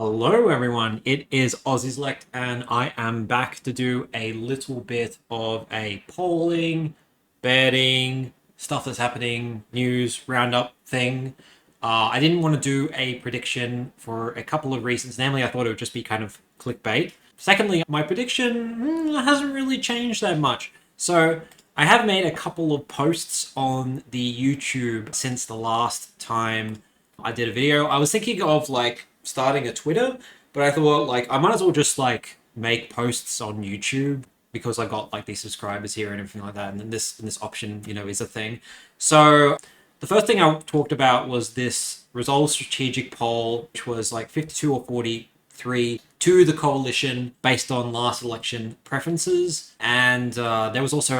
Hello everyone, it is AussieSelect and I am back to do a little bit of a polling, betting, stuff that's happening, news, roundup thing. I didn't want to do a prediction for a couple of reasons. Namely, I thought it would just be kind of clickbait. Secondly, my prediction hasn't really changed that much. So I have made a couple of posts on the YouTube since the last time I did a video. I was thinking of starting a Twitter, but I thought I might as well just make posts on YouTube because I got these subscribers here and everything like that, and then this option is a thing. So the first thing I talked about was this Resolve strategic poll, which was 52 or 43 to the coalition based on last election preferences, and there was also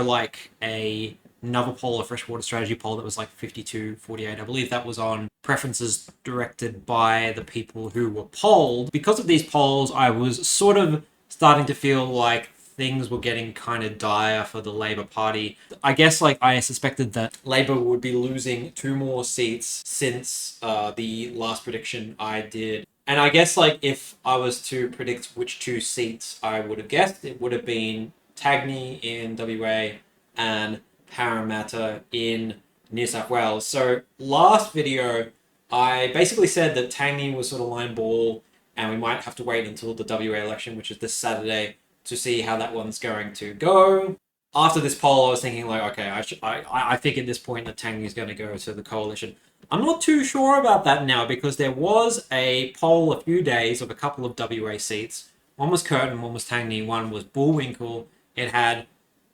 another poll, a freshwater strategy poll that was 52-48. I believe that was on preferences directed by the people who were polled. Because of these polls, I was sort of starting to feel like things were getting kind of dire for the Labour Party. I guess I suspected that Labour would be losing 2 more seats since the last prediction I did. And I guess if I was to predict which 2 seats I would have guessed, it would have been Tagney in WA and Parramatta in New South Wales. So last video, I basically said that Tagney was sort of line ball and we might have to wait until the WA election, which is this Saturday, to see how that one's going to go. After this poll, I was thinking okay, I think at this point that Tagney is going to go to the coalition. I'm not too sure about that now because there was a poll a few days of a couple of WA seats. One was Curtin, one was Tagney, one was Bullwinkle. It had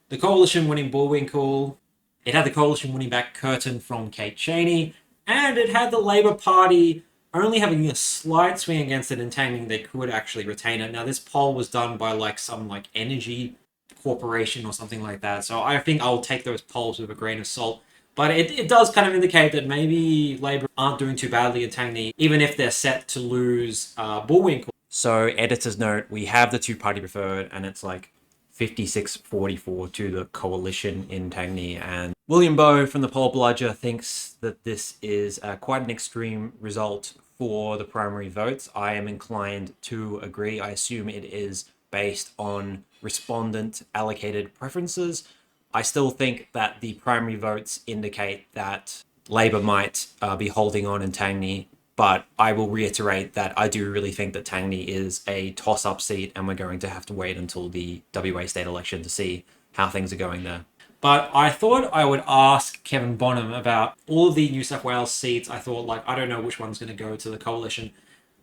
the coalition winning Bullwinkle, it had the coalition winning back Curtin from Kate Chaney, and it had the Labour Party only having a slight swing against it and intending they could actually retain it. Now, this poll was done by some energy corporation or something like that, so I think I'll take those polls with a grain of salt. But it does kind of indicate that maybe Labour aren't doing too badly in Tagney, even if they're set to lose Bullwinkle. So, editor's note, we have the two-party preferred, and it's 56-44 to the coalition in Tagney. And William Bowe from the Poll Bludger thinks that this is quite an extreme result for the primary votes. I am inclined to agree. I assume it is based on respondent allocated preferences. I still think that the primary votes indicate that Labour might be holding on in Tagney, but I will reiterate that I do really think that Tagney is a toss-up seat and we're going to have to wait until the WA state election to see how things are going there. But I thought I would ask Kevin Bonham about all of the New South Wales seats. I thought, I don't know which one's going to go to the coalition,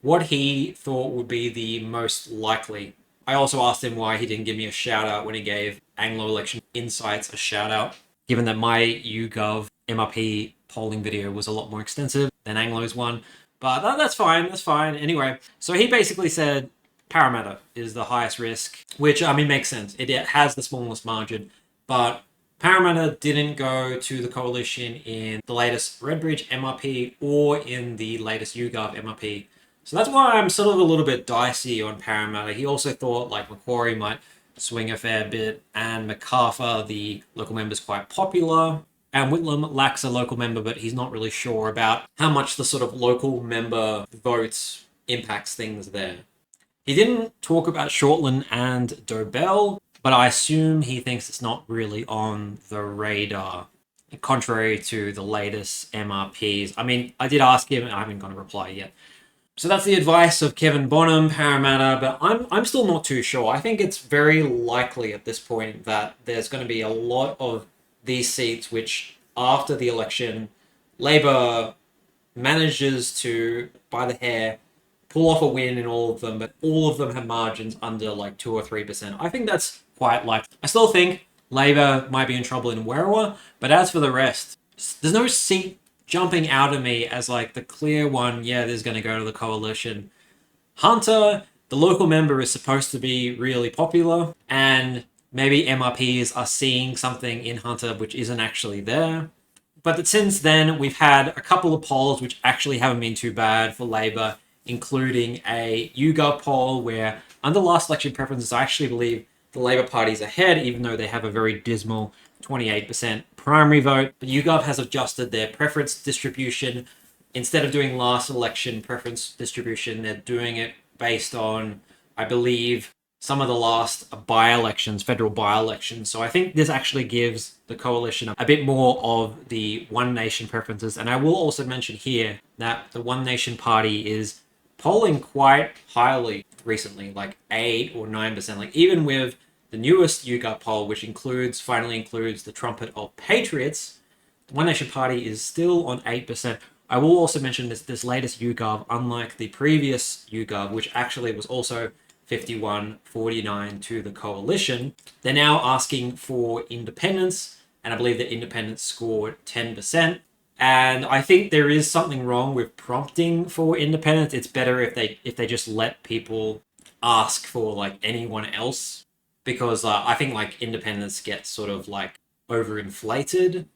what he thought would be the most likely. I also asked him why he didn't give me a shout-out when he gave Anglo Election Insights a shout-out, given that my YouGov MRP polling video was a lot more extensive than Anglo's one. But that's fine, that's fine. Anyway, so he basically said Parramatta is the highest risk, which, makes sense. It has the smallest margin, but Parramatta didn't go to the coalition in the latest Redbridge MRP or in the latest YouGov MRP. So that's why I'm sort of a little bit dicey on Parramatta. He also thought Macquarie might swing a fair bit, and Macarthur, the local member, is quite popular. And Whitlam lacks a local member, but he's not really sure about how much the sort of local member votes impacts things there. He didn't talk about Shortland and Dobell, but I assume he thinks it's not really on the radar, contrary to the latest MRPs. I did ask him, and I haven't got a reply yet. So that's the advice of Kevin Bonham, Parramatta, but I'm still not too sure. I think it's very likely at this point that there's going to be a lot of these seats which, after the election, Labour manages to, by the hair, pull off a win in all of them, but all of them have margins under 2 or 3%. I think that's quite likely. I still think Labour might be in trouble in Werriwa, but as for the rest, there's no seat jumping out at me as the clear one, there's going to go to the coalition. Hunter, the local member, is supposed to be really popular, and maybe MRPs are seeing something in Hunter which isn't actually there. But since then, we've had a couple of polls which actually haven't been too bad for Labour, including a YouGov poll where, under last election preferences, I actually believe the Labour Party's ahead, even though they have a very dismal 28% primary vote. But YouGov has adjusted their preference distribution. Instead of doing last election preference distribution, they're doing it based on, I believe, some of the last by-elections, federal by-elections. So I think this actually gives the coalition a bit more of the One Nation preferences. And I will also mention here that the One Nation party is polling quite highly recently, like 8 or 9%. Like even with the newest YouGov poll, which finally includes the trumpet of patriots, the One Nation party is still on 8%. I will also mention this latest YouGov, unlike the previous YouGov, which actually was also 51-49 to the coalition. They're now asking for independence, and I believe that independence scored 10%. And I think there is something wrong with prompting for independence. It's better if they just let people ask for like anyone else, because I think like independence gets sort of like overinflated,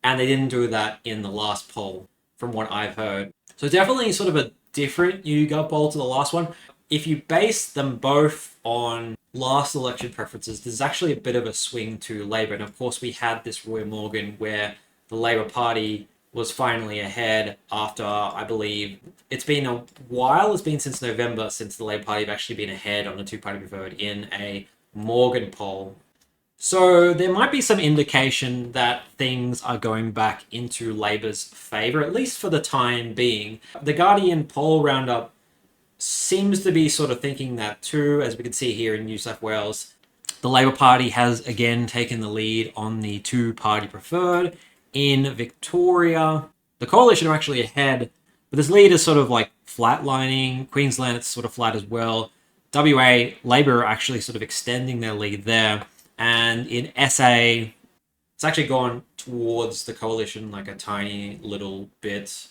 and they didn't do that in the last poll, from what I've heard. So definitely sort of a different YouGov poll to the last one. If you base them both on last election preferences, there's actually a bit of a swing to Labour. And of course, we had this Roy Morgan where the Labour Party was finally ahead after, I believe, it's been a while. It's been since November since the Labour Party have actually been ahead on the two-party preferred in a Morgan poll. So there might be some indication that things are going back into Labour's favour, at least for the time being. The Guardian poll roundup seems to be sort of thinking that too, as we can see here in New South Wales. The Labour Party has again taken the lead on the two-party preferred. In Victoria, the coalition are actually ahead, but this lead is sort of like flatlining. Queensland, it's sort of flat as well. WA, Labour are actually sort of extending their lead there. And in SA, it's actually gone towards the coalition like a tiny little bit.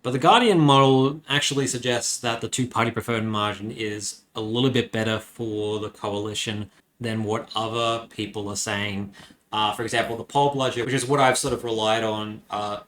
But the Guardian model actually suggests that the two-party preferred margin is a little bit better for the coalition than what other people are saying. For example, the poll budget, which is what I've sort of relied on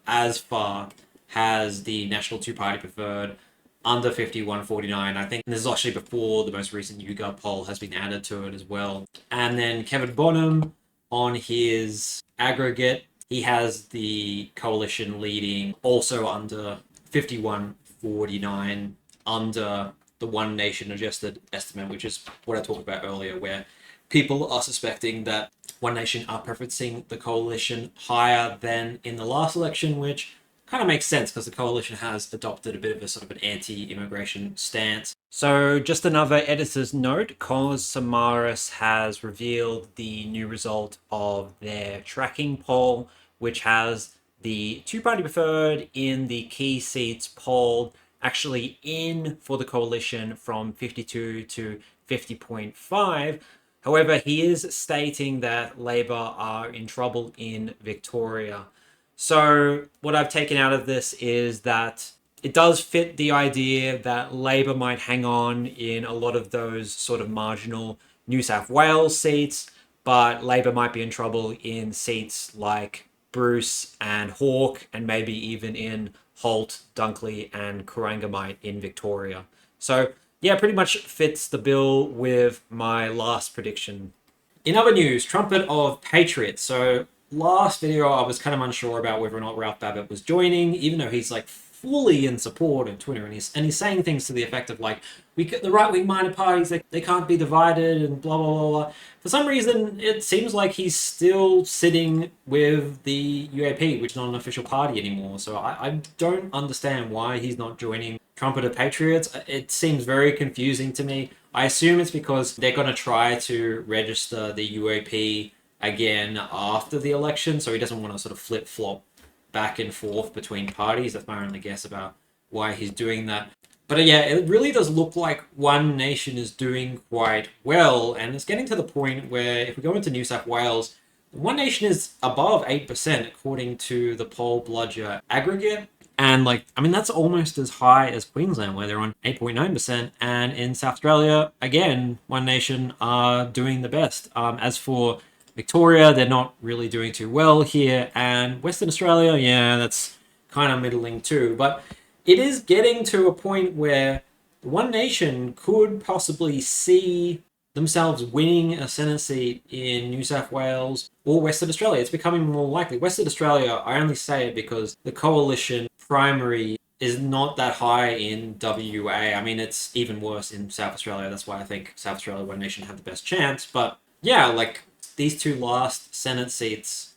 as far, has the national two-party preferred under 51-49. I think this is actually before the most recent YouGov poll has been added to it as well. And then Kevin Bonham, on his aggregate, he has the coalition leading also under 51-49, under the One Nation adjusted estimate, which is what I talked about earlier, where people are suspecting that One Nation are preferencing the coalition higher than in the last election, which kind of makes sense because the coalition has adopted a bit of a sort of an anti-immigration stance. So just another editor's note, Cause Samaras has revealed the new result of their tracking poll, which has the two-party preferred in the key seats polled actually in for the coalition from 52 to 50.5. However, he is stating that Labour are in trouble in Victoria. So what I've taken out of this is that it does fit the idea that Labour might hang on in a lot of those sort of marginal New South Wales seats, but Labour might be in trouble in seats like Bruce and Hawke, and maybe even in Holt, Dunkley and Corangamite in Victoria. So yeah, pretty much fits the bill with my last prediction. In other news, trumpet of patriots. So last video, I was kind of unsure about whether or not Ralph Babbitt was joining, even though he's like fully in support of Twitter, and he's saying things to the effect of like, the right-wing minded parties, they can't be divided and blah, blah, blah, blah. For some reason, it seems like he's still sitting with the UAP, which is not an official party anymore. So I don't understand why he's not joining Trumpet of Patriots. It seems very confusing to me. I assume it's because they're going to try to register the UAP again after the election, so he doesn't want to sort of flip-flop back and forth between parties. That's my only guess about why he's doing that. But yeah, it really does look like One Nation is doing quite well, and it's getting to the point where if we go into New South Wales, One Nation is above 8% according to the poll bludger aggregate. And like, I mean, that's almost as high as Queensland, where they're on 8.9%. And in South Australia, again, One Nation are doing the best. As for Victoria, they're not really doing too well here. And Western Australia, yeah, that's kind of middling too. But it is getting to a point where One Nation could possibly see themselves winning a Senate seat in New South Wales or Western Australia. It's becoming more likely. Western Australia, I only say it because the coalition primary is not that high in WA. I mean, it's even worse in South Australia. That's why I think South Australia, One Nation, have the best chance. But yeah, like these two last Senate seats,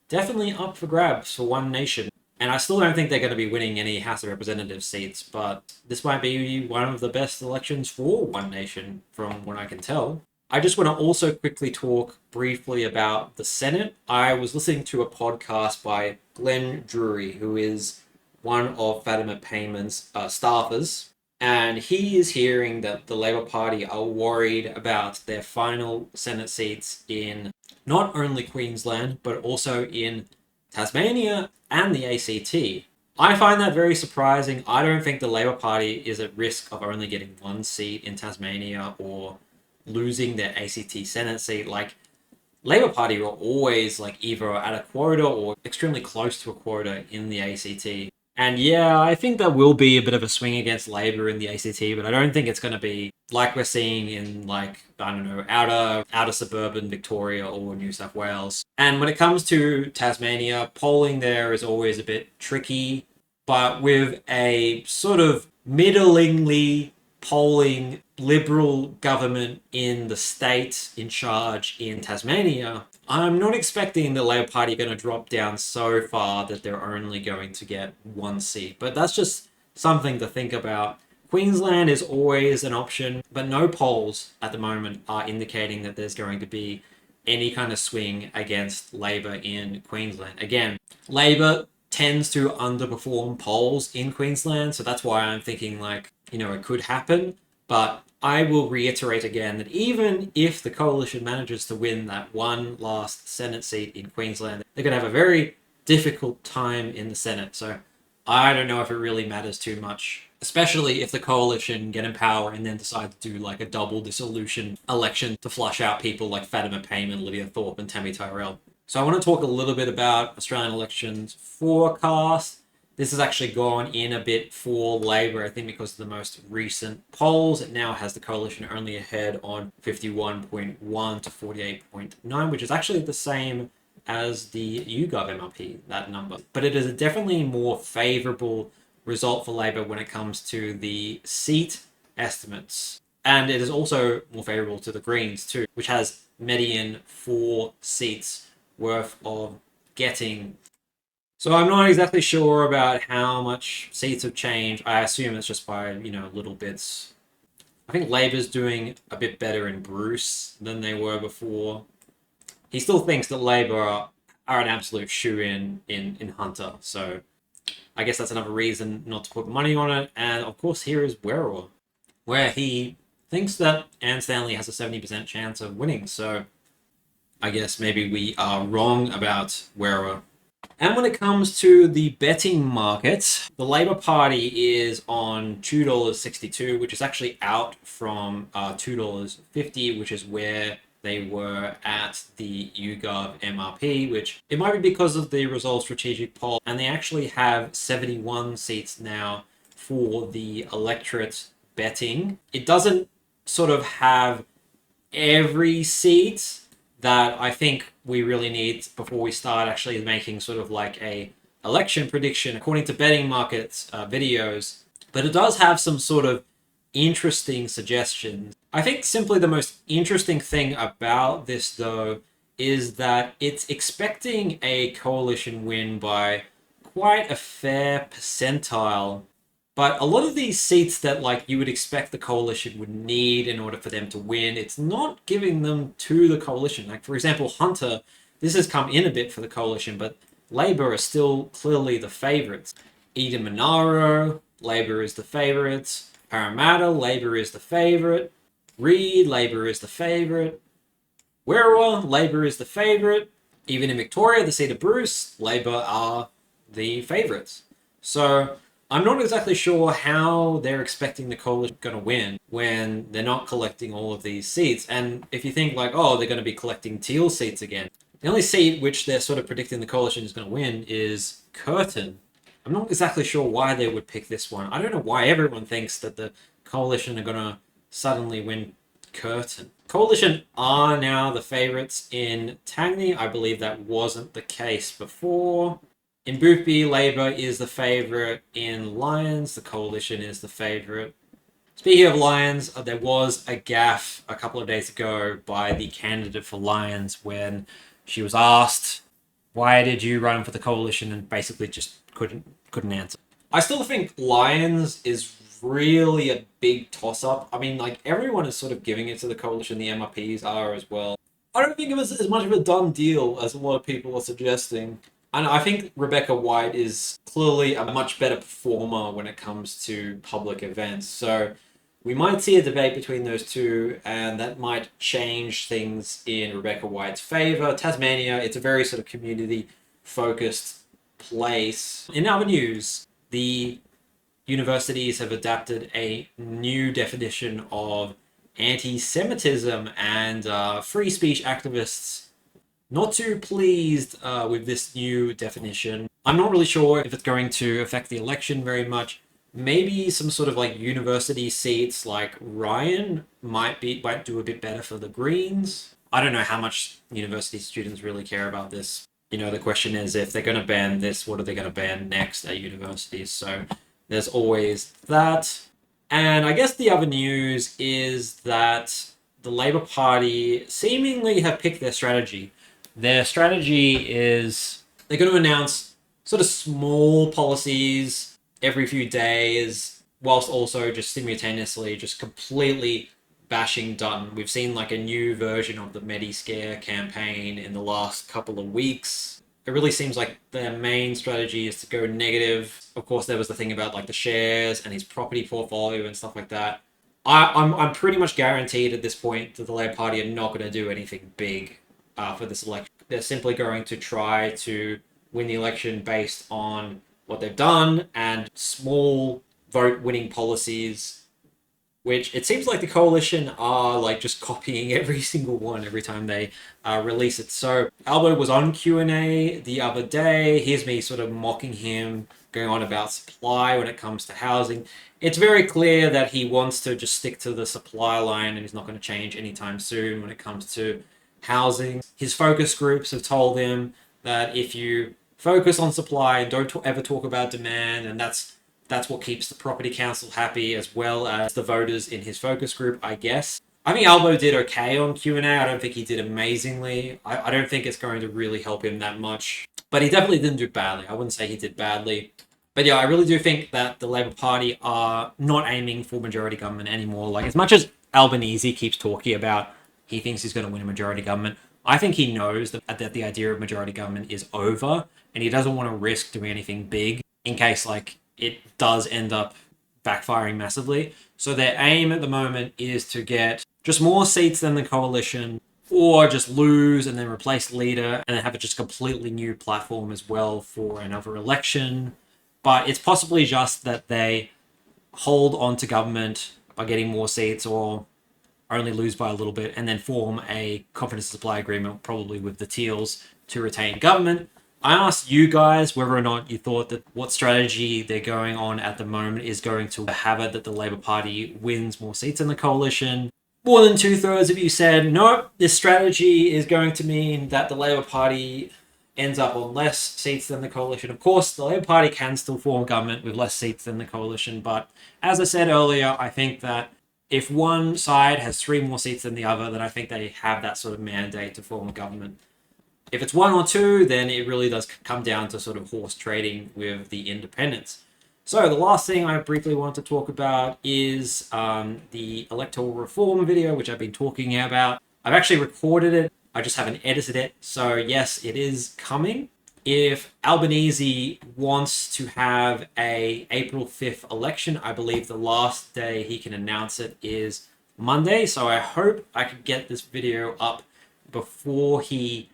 definitely up for grabs for One Nation. And I still don't think they're going to be winning any House of Representatives seats, but this might be one of the best elections for One Nation, from what I can tell. I just want to also quickly talk briefly about the Senate. I was listening to a podcast by Glenn Drury, who is one of Fatima Payman's staffers, and he is hearing that the Labour Party are worried about their final Senate seats in not only Queensland, but also in Tasmania and the ACT. I find that very surprising. I don't think the Labour Party is at risk of only getting one seat in Tasmania or losing their ACT Senate seat. Like, Labour Party were always like either at a quota or extremely close to a quota in the ACT. And yeah, I think there will be a bit of a swing against Labour in the ACT, but I don't think it's going to be like we're seeing in, like, I don't know, outer suburban Victoria or New South Wales. And when it comes to Tasmania, polling there is always a bit tricky, but with a sort of middlingly polling Liberal government in the state in charge in Tasmania, I'm not expecting the Labor Party going to drop down so far that they're only going to get one seat. But that's just something to think about. Queensland is always an option, but no polls at the moment are indicating that there's going to be any kind of swing against Labor in Queensland. Again, Labor tends to underperform polls in Queensland, so that's why I'm thinking, like, it could happen. But I will reiterate again that even if the coalition manages to win that one last Senate seat in Queensland, they're going to have a very difficult time in the Senate. So I don't know if it really matters too much, especially if the coalition get in power and then decide to do like a double dissolution election to flush out people like Fatima Payman, Lydia Thorpe, and Tammy Tyrell. So I want to talk a little bit about Australian elections forecast. This has actually gone in a bit for Labor, I think, because of the most recent polls. It now has the coalition only ahead on 51.1 to 48.9, which is actually the same as the YouGov MRP, that number. But it is a definitely more favourable result for Labor when it comes to the seat estimates. And it is also more favourable to the Greens too, which has median 4 seats worth of getting. So I'm not exactly sure about how much seats have changed. I assume it's just by, little bits. I think Labor's doing a bit better in Bruce than they were before. He still thinks that Labor are an absolute shoe-in Hunter. So I guess that's another reason not to put money on it. And of course, here is Werror, where he thinks that Anne Stanley has a 70% chance of winning. So I guess maybe we are wrong about Werror. And when it comes to the betting market, the Labor Party is on $2.62, which is actually out from $2.50, which is where they were at the YouGov MRP, which it might be because of the Resolve Strategic Poll, and they actually have 71 seats now for the electorate betting. It doesn't sort of have every seat that I think we really need before we start actually making sort of like a election prediction according to betting markets videos, but it does have some sort of interesting suggestions. I think simply the most interesting thing about this, though, is that it's expecting a coalition win by quite a fair percentile. But a lot of these seats that, like, you would expect the coalition would need in order for them to win, it's not giving them to the coalition. Like, for example, Hunter, this has come in a bit for the coalition, but Labor are still clearly the favourites. Eden Monaro, Labor is the favourite. Parramatta, Labor is the favourite. Reid, Labor is the favourite. Werror, Labor is the favourite. Even in Victoria, the seat of Bruce, Labor are the favourites. So I'm not exactly sure how they're expecting the coalition going to win when they're not collecting all of these seats. And if you think like, oh, they're going to be collecting Teal seats again, the only seat which they're sort of predicting the coalition is going to win is Curtin. I'm not exactly sure why they would pick this one. I don't know why everyone thinks that the coalition are going to suddenly win Curtin. Coalition are now the favourites in Tangney. I believe that wasn't the case before. In Boothby, Labour is the favourite. In Lyons, the Coalition is the favourite. Speaking of Lyons, there was a gaffe a couple of days ago by the candidate for Lyons when she was asked, "Why did you run for the Coalition?" and basically just couldn't answer. I still think Lyons is really a big toss-up. I mean, like, everyone is sort of giving it to the Coalition. The MRPs are as well. I don't think it was as much of a done deal as a lot of people are suggesting. And I think Rebecca White is clearly a much better performer when it comes to public events. So we might see a debate between those two, and that might change things in Rebecca White's favor. Tasmania, it's a very sort of community-focused place. In other news, the universities have adapted a new definition of anti-Semitism, and free speech activists not too pleased with this new definition. I'm not really sure if it's going to affect the election very much. Maybe some sort of like university seats like Ryan might do a bit better for the Greens. I don't know how much university students really care about this. You know, the question is, if they're going to ban this, what are they going to ban next at universities? So there's always that. And I guess the other news is that the Labour Party seemingly have picked their strategy. Their strategy is they're going to announce sort of small policies every few days, whilst also just simultaneously just completely bashing Dutton. We've seen like a new version of the Medi-Scare campaign in the last couple of weeks. It really seems like their main strategy is to go negative. Of course, there was the thing about like the shares and his property portfolio and stuff like that. I'm pretty much guaranteed at this point that the Labour Party are not going to do anything big for this election. They're simply going to try to win the election based on what they've done and small vote winning policies, which it seems like the Coalition are like just copying every single one every time they release it. So Albo was on Q&A the other day. Here's me sort of mocking him, going on about supply when it comes to housing. It's very clear that he wants to just stick to the supply line and he's not going to change anytime soon when it comes to housing. His focus groups have told him that if you focus on supply and don't ever talk about demand, and that's what keeps the property council happy, as well as the voters in his focus group, I guess. I think Albo did okay on Q&A. I don't think he did amazingly. I don't think it's going to really help him that much. But he definitely didn't do badly. I wouldn't say he did badly. But yeah, I really do think that the Labour Party are not aiming for majority government anymore. Like, as much as Albanese keeps talking about he thinks he's going to win a majority government, I think he knows that the idea of majority government is over, and he doesn't want to risk doing anything big in case, like, it does end up backfiring massively. So their aim at the moment is to get just more seats than the Coalition, or just lose and then replace leader and then have a just completely new platform as well for another election. But it's possibly just that they hold on to government by getting more seats, or only lose by a little bit, and then form a confidence supply agreement, probably with the Teals, to retain government. I asked you guys whether or not you thought that what strategy they're going on at the moment is going to have it that the Labour Party wins more seats in the Coalition. More than 2/3 of you said, nope, this strategy is going to mean that the Labour Party ends up on less seats than the Coalition. Of course, the Labour Party can still form government with less seats than the Coalition, but as I said earlier, I think that if one side has 3 more seats than the other, then I think they have that sort of mandate to form a government. If it's 1 or 2, then it really does come down to sort of horse trading with the independents. So the last thing I briefly want to talk about is the electoral reform video, which I've been talking about. I've actually recorded it. I just haven't edited it. So yes, it is coming. If Albanese wants to have a April 5th election, I believe the last day he can announce it is Monday. So I hope I could get this video up before he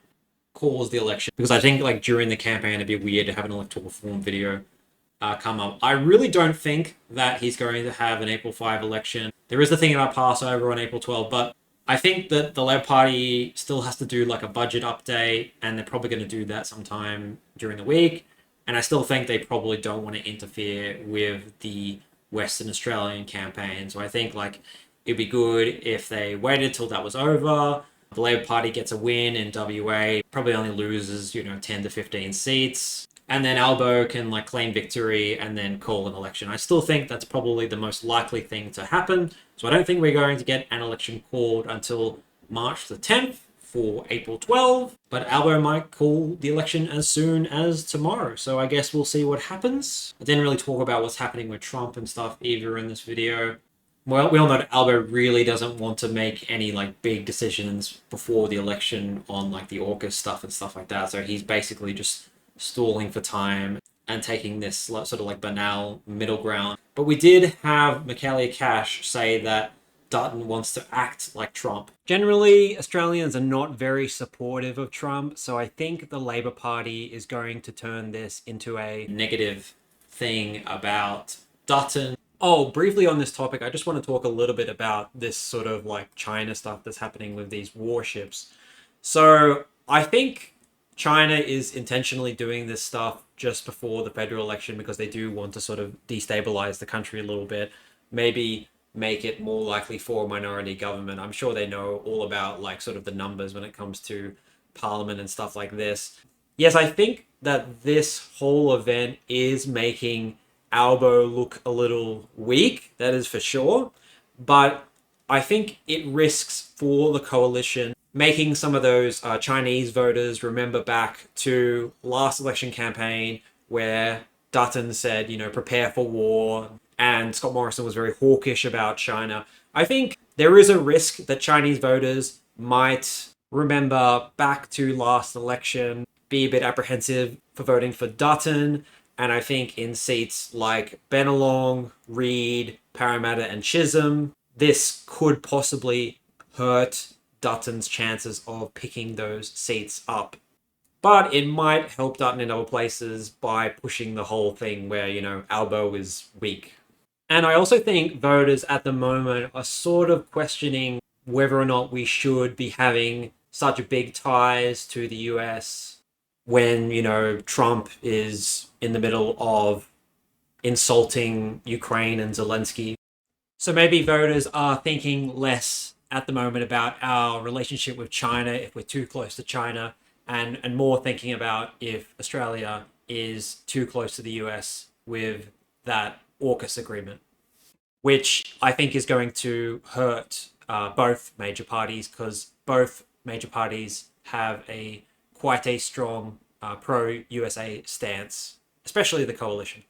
calls the election, because I think like during the campaign it'd be weird to have an electoral reform video come up. I really don't think that he's going to have an April 5 election. There is the thing about Passover on April 12, but I think that the Labour Party still has to do like a budget update, and they're probably going to do that sometime during the week. And I still think they probably don't want to interfere with the Western Australian campaign. So I think like it'd be good if they waited till that was over. The Labour Party gets a win in WA, probably only loses, 10 to 15 seats. and then Albo can like claim victory and then call an election. I still think that's probably the most likely thing to happen. So I don't think we're going to get an election called until March the 10th for April 12, but Albo might call the election as soon as tomorrow. So I guess we'll see what happens. I didn't really talk about what's happening with Trump and stuff either in this video. Well, we all know that Albo really doesn't want to make any like big decisions before the election on like the August stuff and stuff like that. So he's basically just stalling for time and taking this sort of like banal middle ground. But we did have Michaelia Cash say that Dutton wants to act like Trump. Generally, Australians are not very supportive of Trump, so I think the Labor Party is going to turn this into a negative thing about Dutton. Oh, briefly on this topic, I just want to talk a little bit about this sort of like China stuff that's happening with these warships. So I think China is intentionally doing this stuff just before the federal election because they do want to sort of destabilize the country a little bit. Maybe make it more likely for a minority government. I'm sure they know all about like sort of the numbers when it comes to parliament and stuff like this. Yes, I think that this whole event is making Albo look a little weak, that is for sure. But I think it risks for the coalition making some of those Chinese voters remember back to last election campaign where Dutton said, you know, prepare for war, and Scott Morrison was very hawkish about China. I think there is a risk that Chinese voters might remember back to last election, be a bit apprehensive for voting for Dutton, and I think in seats like Bennelong, Reid, Parramatta, and Chisholm, this could possibly hurt Dutton's chances of picking those seats up. But it might help Dutton in other places by pushing the whole thing where, you know, Albo is weak. And I also think voters at the moment are sort of questioning whether or not we should be having such big ties to the US when, you know, Trump is in the middle of insulting Ukraine and Zelensky. So maybe voters are thinking less at the moment about our relationship with China, if we're too close to China, and more thinking about if Australia is too close to the US with that AUKUS agreement, which I think is going to hurt both major parties because both major parties have quite a strong pro-USA stance, especially the coalition.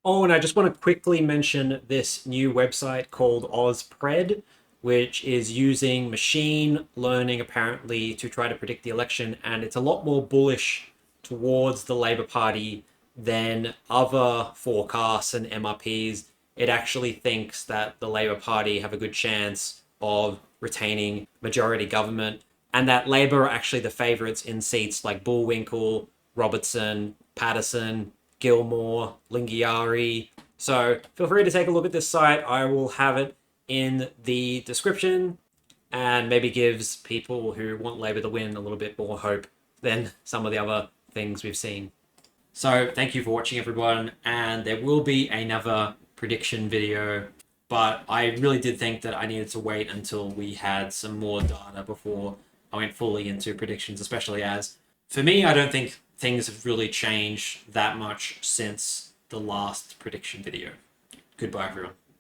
Oh, and I just want to quickly mention this new website called Auspred, which is using machine learning apparently to try to predict the election, and it's a lot more bullish towards the Labor Party than other forecasts and MRPs. It actually thinks that the Labor Party have a good chance of retaining majority government, and that Labor are actually the favourites in seats like Bullwinkle, Robertson, Patterson, Gilmore, Lingiari. So feel free to take a look at this site. I will have it in the description, and maybe gives people who want Labor to win a little bit more hope than some of the other things we've seen. So thank you for watching, everyone, and there will be another prediction video, but I really did think that I needed to wait until we had some more data before I went fully into predictions, especially as, for me, I don't think things have really changed that much since the last prediction video. Goodbye, everyone.